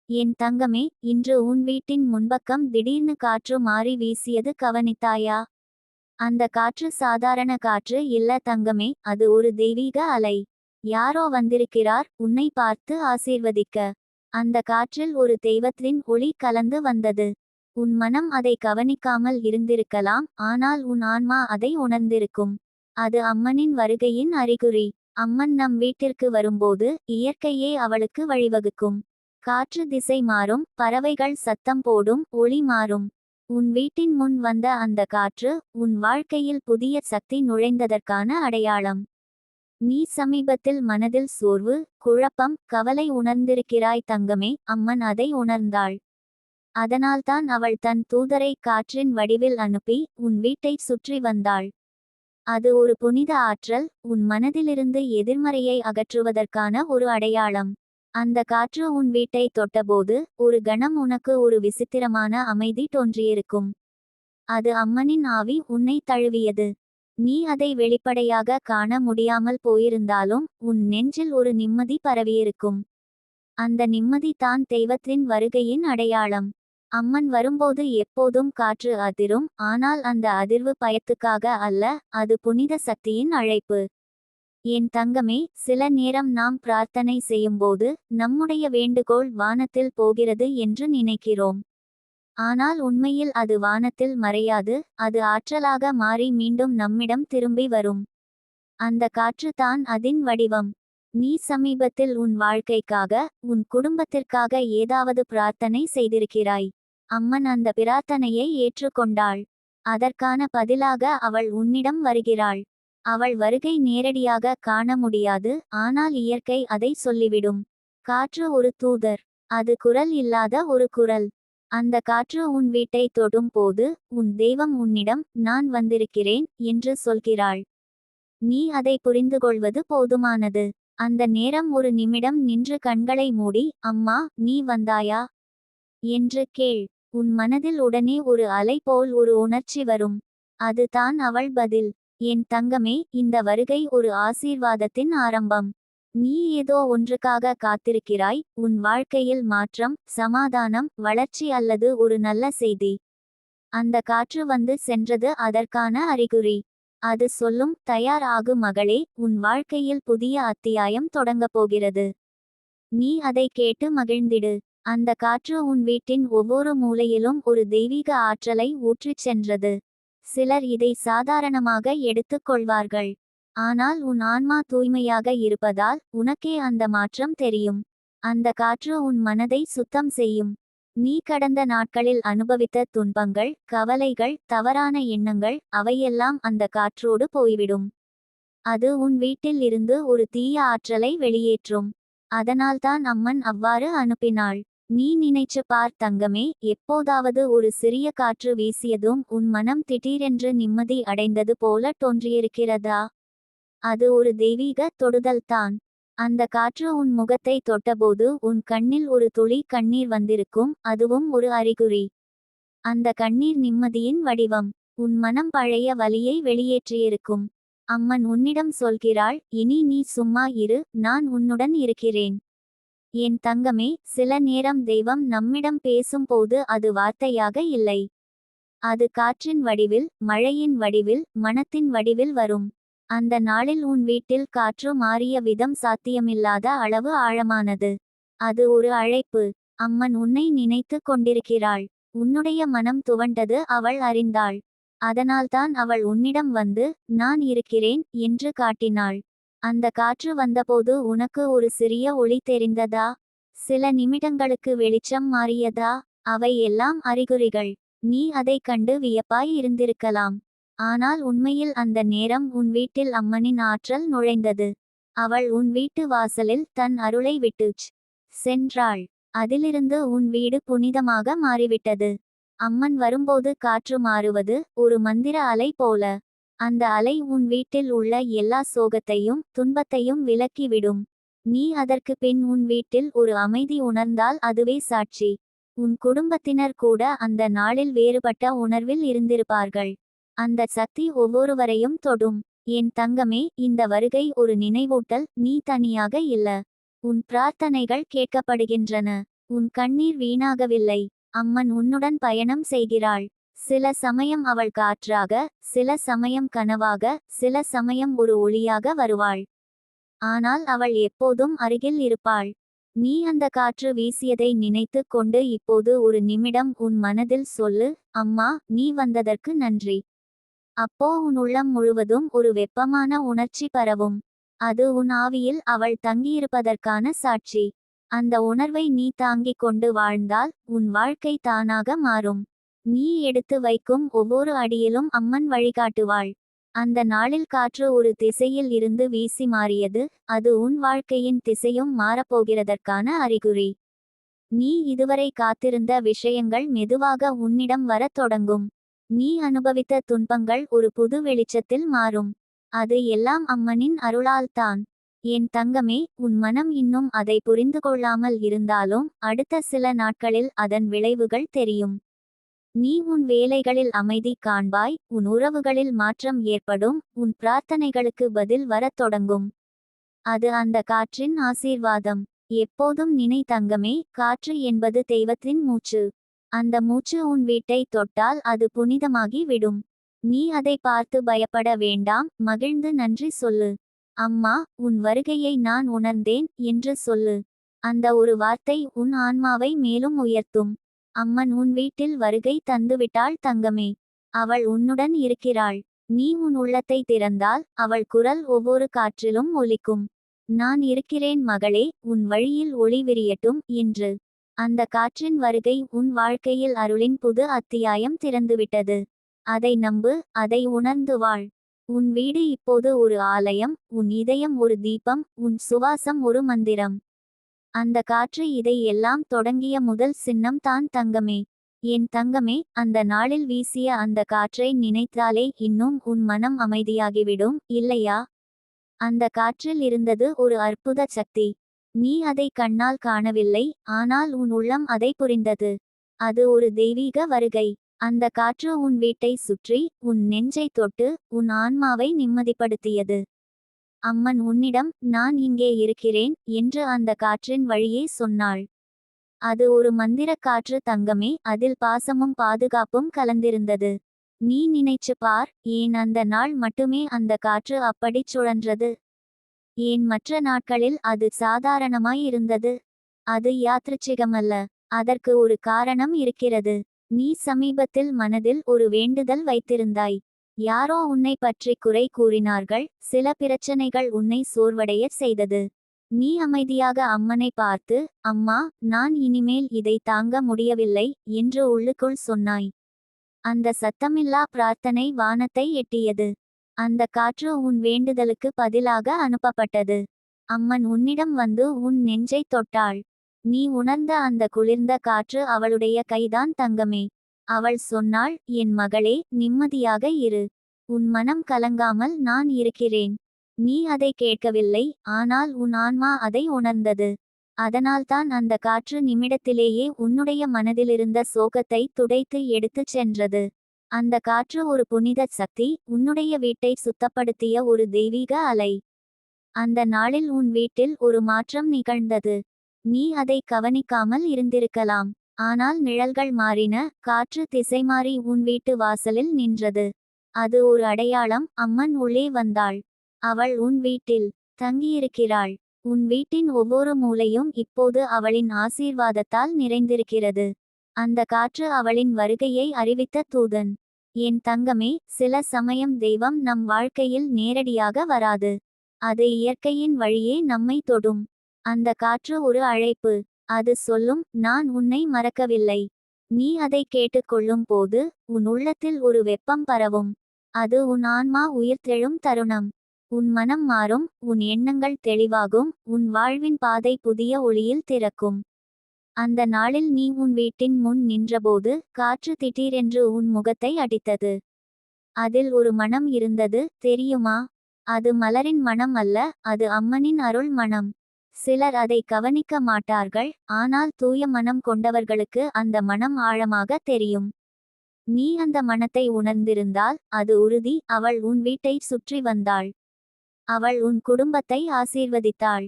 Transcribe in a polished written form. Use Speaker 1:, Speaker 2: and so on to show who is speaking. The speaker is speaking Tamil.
Speaker 1: என் தங்கமே, இன்று உன் வீட்டின் முன்பக்கம் திடீர்னு காற்று மாறி வீசியது கவனித்தாயா? அந்த காற்று சாதாரண காற்று இல்ல தங்கமே, அது ஒரு தெய்வீக அலை. யாரோ வந்திருக்கிறார் உன்னை பார்த்து ஆசீர்வதிக்க. அந்த காற்றில் ஒரு தெய்வத்தின் ஒளி கலந்து வந்தது. உன் மனம் அதை கவனிக்காமல் இருந்திருக்கலாம், ஆனால் உன் ஆன்மா அதை உணர்ந்திருக்கும். அது அம்மனின் வருகையின் அறிகுறி. அம்மன் நம் வீட்டிற்கு வரும்போது இயற்கையே அவளுக்கு வழிவகுக்கும். காற்று திசை மாறும், பறவைகள் சத்தம் போடும், ஒளி மாறும். உன் வீட்டின் முன் வந்த அந்த காற்று உன் வாழ்க்கையில் புதிய சக்தி நுழைந்ததற்கான அடையாளம். நீ சமீபத்தில் மனதில் சோர்வு, குழப்பம், கவலை உணர்ந்திருக்கிறாய் தங்கமே. அம்மன் அதை உணர்ந்தாள். அதனால்தான் அவள் தன் தூதரை காற்றின் வடிவில் அனுப்பி உன் வீட்டை சுற்றி வந்தாள். அது ஒரு புனித ஆற்றல், உன் மனதிலிருந்து எதிர்மறையை அகற்றுவதற்கான ஒரு அடையாளம். அந்த காற்று உன் வீட்டை தொட்டபோது ஒரு கணம் உனக்கு ஒரு விசித்திரமான அமைதி தோன்றியிருக்கும். அது அம்மனின் ஆவி உன்னை தழுவியது. நீ அதை வெளிப்படையாக காண முடியாமல் போயிருந்தாலும் உன் நெஞ்சில் ஒரு நிம்மதி பரவியிருக்கும். அந்த நிம்மதி தான் தெய்வத்தின் வருகையின் அடையாளம். அம்மன் வரும்போது எப்போதும் காற்று அதிரும், ஆனால் அந்த அதிர்வு பயத்துக்காக அல்ல, அது புனித சக்தியின் அழைப்பு. என் தங்கமே, சில நேரம் நாம் பிரார்த்தனை செய்யும்போது நம்முடைய வேண்டுகோள் வானத்தில் போகிறது என்று நினைக்கிறோம். ஆனால் உண்மையில் அது வானத்தில் மறையாது, அது ஆற்றலாக மாறி மீண்டும் நம்மிடம் திரும்பி வரும். அந்த காற்று தான் அதன் வடிவம். நீ சமீபத்தில் உன் வாழ்க்கைக்காக, உன் குடும்பத்திற்காக ஏதாவது பிரார்த்தனை செய்திருக்கிறாய். அம்மன் அந்த பிரார்த்தனையை ஏற்றுக்கொண்டாள். அதற்கான பதிலாக அவள் உன்னிடம் வருகிறாள். அவள் வருகை நேரடியாக காண முடியாது, ஆனால் இயற்கை அதை சொல்லிவிடும். காற்று ஒரு தூதர். அது குரல் இல்லாத ஒரு குரல். அந்த காற்று உன் வீட்டை தொடும் போது உன் தெய்வம் உன்னிடம் நான் வந்திருக்கிறேன் என்று சொல்கிறாள். நீ அதை புரிந்துகொள்வது போதுமானது. அந்த நேரம் ஒரு நிமிடம் நின்று கண்களை மூடி, அம்மா நீ வந்தாயா என்று கேள். உன் மனதில் உடனே ஒரு அலை போல் ஒரு உணர்ச்சி வரும். அது தான் அவள் பதில். என் தங்கமே, இந்த வருகை ஒரு ஆசீர்வாதத்தின் ஆரம்பம். நீ ஏதோ ஒன்றுக்காக காத்திருக்கிறாய், உன் வாழ்க்கையில் மாற்றம், சமாதானம், வளர்ச்சி அல்லது ஒரு நல்ல செய்தி. அந்த காற்று வந்து சென்றது அதற்கான அறிகுறி. அது சொல்லும், தயார் ஆகு மகளே, உன் வாழ்க்கையில் புதிய அத்தியாயம் தொடங்கப் போகிறது. நீ அதை கேட்டு மகிழ்ந்திடு. அந்த காற்று உன் வீட்டின் ஒவ்வொரு மூலையிலும் ஒரு தெய்வீக ஆற்றலை ஊற்றிச் சென்றது. சிலர் இதை சாதாரணமாக எடுத்துக் கொள்வார்கள். ஆனால் உன் ஆன்மா தூய்மையாக இருப்பதால் உனக்கே அந்த மாற்றம் தெரியும். அந்த காற்று உன் மனதை சுத்தம் செய்யும். நீ கடந்த நாட்களில் அனுபவித்த துன்பங்கள், கவலைகள், தவறான எண்ணங்கள், அவையெல்லாம் அந்த காற்றோடு போய்விடும். அது உன் வீட்டில் இருந்து ஒரு தீய ஆற்றலை வெளியேற்றும். அதனால்தான் அம்மன் அவ்வாறு அனுப்பினாள். நீ நினைச்சு பார் தங்கமே, எப்போதாவது ஒரு சிறிய காற்று வீசியதும் உன் மனம் திடீரென்று நிம்மதி அடைந்தது போல தோன்றியிருக்கிறதா? அது ஒரு தெய்வீக தொடுதல்தான். அந்த காற்று உன் முகத்தை தொட்டபோது உன் கண்ணில் ஒரு துளி கண்ணீர் வந்திருக்கும், அதுவும் ஒரு அறிகுறி. அந்த கண்ணீர் நிம்மதியின் வடிவம். உன் மனம் பழைய வலியை வெளியேற்றியிருக்கும். அம்மன் உன்னிடம் சொல்கிறாள், இனி நீ சும்மா இரு, நான் உன்னுடன் இருக்கிறேன். என் தங்கமே, சில நேரம் தெய்வம் நம்மிடம் பேசும்போது அது வார்த்தையாக இல்லை. அது காற்றின் வடிவில், மழையின் வடிவில், மனத்தின் வடிவில் வரும். அந்த நாளில் உன் வீட்டில் காற்று மாறிய விதம் சாத்தியமில்லாத அளவு ஆழமானது. அது ஒரு அழைப்பு. அம்மன் உன்னை நினைத்து கொண்டிருக்கிறாள். உன்னுடைய மனம் துவண்டது அவள் அறிந்தாள். அதனால்தான் அவள் உன்னிடம் வந்து நான் இருக்கிறேன் என்று காட்டினாள். அந்த காற்று வந்தபோது உனக்கு ஒரு சிறிய ஒளி தெரிந்ததா? சில நிமிடங்களுக்கு வெளிச்சம் மாறியதா? அவை எல்லாம் அறிகுறிகள். நீ அதை கண்டு வியப்பாய் இருந்திருக்கலாம். ஆனால் உண்மையில் அந்த நேரம் உன் வீட்டில் அம்மனின் ஆற்றல் நுழைந்தது. அவள் உன் வீட்டு வாசலில் தன் அருளை விட்டுச் சென்றாள். அதிலிருந்து உன் வீடு புனிதமாக மாறிவிட்டது. அம்மன் வரும்போது காற்று மாறுவது ஒரு மந்திர அலை போல. அந்த அலை உன் வீட்டில் உள்ள எல்லா சோகத்தையும் துன்பத்தையும் விலக்கிவிடும். நீ அதற்கு பின் உன் வீட்டில் ஒரு அமைதி உணர்ந்தால் அதுவே சாட்சி. உன் குடும்பத்தினர் கூட அந்த நாளில் வேறுபட்ட உணர்வில் இருந்திருப்பார்கள். அந்த சக்தி ஒவ்வொருவரையும் தொடும். என் தங்கமே, இந்த வருகை ஒரு நினைவூட்டல், நீ தனியாக இல்ல. உன் பிரார்த்தனைகள் கேட்கப்படுகின்றன. உன் கண்ணீர் வீணாகவில்லை. அம்மன் உன்னுடன் பயணம் செய்கிறாள். சில சமயம் அவள் காற்றாக, சில சமயம் கனவாக, சில சமயம் ஒரு ஒளியாக வருவாள். ஆனால் அவள் எப்போதும் அருகில் இருப்பாள். நீ அந்த காற்று வீசியதை நினைத்து கொண்டு இப்போது ஒரு நிமிடம் உன் மனதில் சொல்லு, அம்மா, நீ வந்ததற்கு நன்றி. அப்போ உன் உள்ளம் முழுவதும் ஒரு வெப்பமான உணர்ச்சி பரவும். அது உன் ஆவியில் அவள் தங்கியிருப்பதற்கான சாட்சி. அந்த உணர்வை நீ தாங்கிக் கொண்டு வாழ்ந்தால் உன் வாழ்க்கை தானாக மாறும். நீ எடுத்து வைக்கும் ஒவ்வொரு அடியிலும் அம்மன் வழிகாட்டுவாள். அந்த நாளில் காற்று ஒரு திசையில் இருந்து வீசி மாறியது, அது உன் வாழ்க்கையின் திசையும் மாறப்போகிறதற்கான அறிகுறி. நீ இதுவரை காத்திருந்த விஷயங்கள் மெதுவாக உன்னிடம் வரத் தொடங்கும். நீ அனுபவித்த துன்பங்கள் ஒரு புது வெளிச்சத்தில் மாறும். அது எல்லாம் அம்மனின் அருளால்தான். என் தங்கமே, உன் மனம் இன்னும் அதை புரிந்து கொள்ளாமல் இருந்தாலும் அடுத்த சில நாட்களில் அதன் விளைவுகள் தெரியும். நீ உன் வேலைகளில் அமைதி காண்பாய், உன் உறவுகளில் மாற்றம் ஏற்படும், உன் பிரார்த்தனைகளுக்கு பதில் வரத் தொடங்கும். அது அந்த காற்றின் ஆசீர்வாதம். எப்போதும் நினை தங்கமே, காற்று என்பது தெய்வத்தின் மூச்சு. அந்த மூச்சு உன் வீட்டை தொட்டால் அது புனிதமாகி விடும். நீ அதை பார்த்து பயப்பட வேண்டாம், மகிழ்ந்து நன்றி சொல்லு. அம்மா, உன் வருகையை நான் உணர்ந்தேன் என்று சொல்லு. அந்த ஒரு வார்த்தை உன் ஆன்மாவை மேலும் உயர்த்தும். அம்மன் உன் வீட்டில் வருகை தந்துவிட்டாள் தங்கமே. அவள் உன்னுடன் இருக்கிறாள். நீ உன் உள்ளத்தை திறந்தால் அவள் குரல் ஒவ்வொரு காற்றிலும் ஒலிக்கும். நான் இருக்கிறேன் மகளே, உன் வழியில் ஒளி விரியட்டும் என்று. அந்த காற்றின் வருகை உன் வாழ்க்கையில் அருளின் புது அத்தியாயம் திறந்துவிட்டது. அதை நம்பு, அதை உணர்ந்து வாழ். உன் வீடு இப்போது ஒரு ஆலயம், உன் இதயம் ஒரு தீபம், உன் சுவாசம் ஒரு மந்திரம். அந்த காற்று இதை எல்லாம் தொடங்கிய முதல் சின்னம் தான் தங்கமே. என் தங்கமே, அந்த நாளில் வீசிய அந்த காற்றை நினைத்தாலே இன்னும் உன் மனம் அமைதியாகிவிடும், இல்லையா? அந்த காற்றில் இருந்தது ஒரு அற்புத சக்தி. நீ அதை கண்ணால் காணவில்லை, ஆனால் உன் உள்ளம் அதை புரிந்தது. அது ஒரு தெய்வீக வருகை. அந்த காற்று உன் வீட்டை சுற்றி, உன் நெஞ்சை தொட்டு, உன் ஆன்மாவை நிம்மதிப்படுத்தியது. அம்மன் உன்னிடம், நான் இங்கே இருக்கிறேன் என்று அந்த காற்றின் வழியே சொன்னாள். அது ஒரு மந்திர காற்று தங்கமே, அதில் பாசமும் பாதுகாப்பும் கலந்திருந்தது. நீ நினைச்சு பார், ஏன் அந்த நாள் மட்டுமே அந்த காற்று அப்படிச் சுழன்றது? ஏன் மற்ற நாட்களில் அது சாதாரணமாய் இருந்தது? அது யாத்ருச்சிகமல்ல. அதற்கு ஒரு காரணம் இருக்கிறது. நீ சமீபத்தில் மனதில் ஒரு வேண்டுதல் வைத்திருந்தாய். யாரோ உன்னை பற்றி குறை கூறினார்கள், சில பிரச்சனைகள் உன்னை சோர்வடைய செய்தது. நீ அமைதியாக அம்மனை பார்த்து, அம்மா, நான் இனிமேல் இதை தாங்க முடியவில்லை என்று உள்ளுக்குள் சொன்னாய். அந்த சத்தமில்லா பிரார்த்தனை வானத்தை எட்டியது. அந்த காற்று உன் வேண்டுதலுக்கு பதிலாக அனுப்பப்பட்டது. அம்மன் உன்னிடம் வந்து உன் நெஞ்சை தொட்டாள். நீ உணர்ந்த அந்த குளிர்ந்த காற்று அவளுடைய கைதான் தங்கமே. அவள் சொன்னாள், என் மகளே, நிம்மதியாக இரு. உன் மனம் கலங்காமல் நான் இருக்கிறேன். நீ அதை கேட்கவில்லை, ஆனால் உன் ஆன்மா அதை உணர்ந்தது. அதனால்தான் அந்த காற்று நிமிடத்திலேயே உன்னுடைய மனதிலிருந்த சோகத்தை துடைத்து எடுத்துச் சென்றது. அந்த காற்று ஒரு புனித சக்தி, உன்னுடைய வீட்டை சுத்தப்படுத்திய ஒரு தெய்வீக அலை. அந்த நாளில் உன் வீட்டில் ஒரு மாற்றம் நிகழ்ந்தது. நீ அதை கவனிக்காமல் இருந்திருக்கலாம். ஆனால் நிழல்கள் மாறின, காற்று திசை மாறி உன் வீட்டு வாசலில் நின்றது. அது ஒரு அடையாளம், அம்மன் உள்ளே வந்தாள். அவள் உன் வீட்டில் தங்கியிருக்கிறாள். உன் வீட்டின் ஒவ்வொரு மூலையும் இப்போது அவளின் ஆசீர்வாதத்தால் நிறைந்திருக்கிறது. அந்த காற்று அவளின் வருகையை அறிவித்த தூதன். என் தங்கமே, சில சமயம் தெய்வம் நம் வாழ்க்கையில் நேரடியாக வராது. அது இயற்கையின் வழியே நம்மை தொடும். அந்த காற்று ஒரு அழைப்பு. அது சொல்லும், நான் உன்னை மறக்கவில்லை. நீ அதை கேட்டுக்கொள்ளும் போது உன் உள்ளத்தில் ஒரு வெப்பம் பரவும். அது உன் ஆன்மா உயிர்த்தெழும் தருணம். உன் மனம் மாறும், உன் எண்ணங்கள் தெளிவாகும், உன் வாழ்வின் பாதை புதிய ஒளியில் திறக்கும். அந்த நாளில் நீ உன் வீட்டின் முன் நின்றபோது காற்று திடீரென்று உன் முகத்தை அடித்தது. அதில் ஒரு மனம் இருந்தது, தெரியுமா? அது மலரின் மனம் அல்ல, அது அம்மனின் அருள் மனம். சிலர் அதை கவனிக்க மாட்டார்கள், ஆனால் தூய மனம் கொண்டவர்களுக்கு அந்த மனம் ஆழமாக தெரியும். நீ அந்த மனத்தை உணர்ந்திருந்தால் அது உறுதி, அவள் உன் வீட்டை சுற்றி வந்தாள். அவள் உன் குடும்பத்தை ஆசீர்வதித்தாள்.